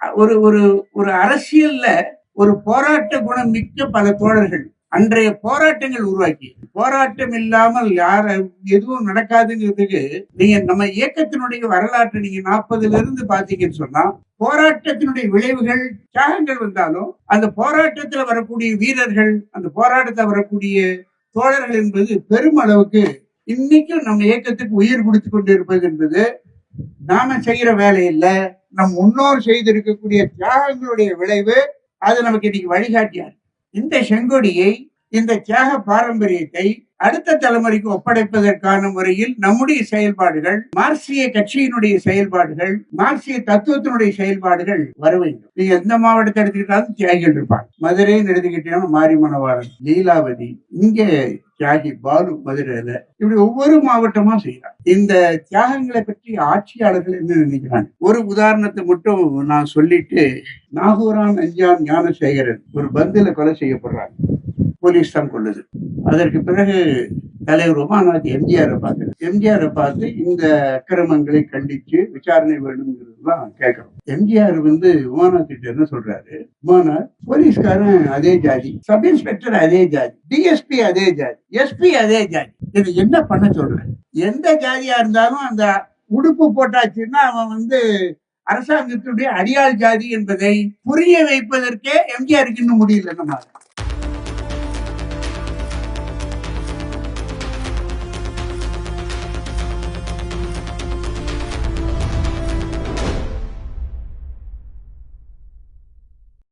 ஒரு ஒரு ஒரு அரசியல்ல ஒரு போராட்ட குணம் மிக்க பல தோழர்கள் அன்றைய போராட்டங்கள் உருவாக்கி, போராட்டம் இல்லாமல் எதுவும் நடக்காதுங்கிறதுக்கு நீங்க நம்ம இயக்கத்தினுடைய வரலாற்றை நீங்க 40ல இருந்து பாத்தீங்கன்னு சொன்னா, போராட்டத்தினுடைய விளைவுகள் தியாகங்கள் வந்தாலும் அந்த போராட்டத்துல வரக்கூடிய வீரர்கள், அந்த போராட்டத்தில் வரக்கூடிய தோழர்கள் என்பது பெருமளவுக்கு இன்னைக்கும் நம்ம இயக்கத்துக்கு உயிர் கொடுத்து கொண்டு இருப்பது என்பது நாம செய்யற வேலை இல்ல, நம் முன்னோர் செய்திருக்கக்கூடிய தியாகங்களுடைய விளைவு. அது நமக்கு இன்னைக்கு வழிகாட்டியார். இந்த செங்கொடியை, இந்த தியாக பாரம்பரியத்தை அடுத்த தலைமுறைக்கு ஒப்படைப்பதற்கான முறையில் நம்முடைய செயல்பாடுகள், மார்க்சிய கட்சியினுடைய செயல்பாடுகள், மார்க்சிய தத்துவத்தினுடைய செயல்பாடுகள் வர வேண்டும். நீங்க எந்த மாவட்டத்தை எடுத்துக்கிட்டாலும் தியாகிகள் இருப்பாங்க. மதுரைன்னு எடுத்துக்கிட்டீங்கன்னா மாரிமணவாளன், லீலாவதி, இங்க தியாகி பாலு மதுரையில, இப்படி ஒவ்வொரு மாவட்டமா செய்யறாங்க. இந்த தியாகங்களை பற்றி ஆட்சியாளர்கள் என்ன நினைக்கிறாங்க? ஒரு உதாரணத்தை மட்டும் நான் சொல்லிட்டு, நாகூரான் அஞ்சான் ஞானசேகரன் ஒரு பந்தில கொலை செய்யப்படுறாங்க. போலீஸ் தான் கொள்ளுது. அதற்கு பிறகு தலைவர் உமாநாத் எம்ஜிஆரை பார்த்து இந்த அக்கிரமங்களை கண்டிச்சு விசாரணை வேணுங்கிறதுலாம் கேட்கிறோம். எம்ஜிஆர் உமாநாத் கிட்ட என்ன சொல்றாரு? உமாநாத், போலீஸ்காரன் அதே ஜாதி, சப் இன்ஸ்பெக்டர் அதே ஜாதி, டிஎஸ்பி அதே ஜாதி, எஸ்பி அதே ஜாதி, இது என்ன பண்ண சொல்றேன்? எந்த ஜாதியா இருந்தாலும் அந்த உடுப்பு போட்டாச்சுன்னா அவன் அரசாங்கத்துடைய அடியாள் ஜாதி என்பதை புரிய வைப்பதற்கே எம்ஜிஆருக்கு இன்னும் முடியல. நம்ம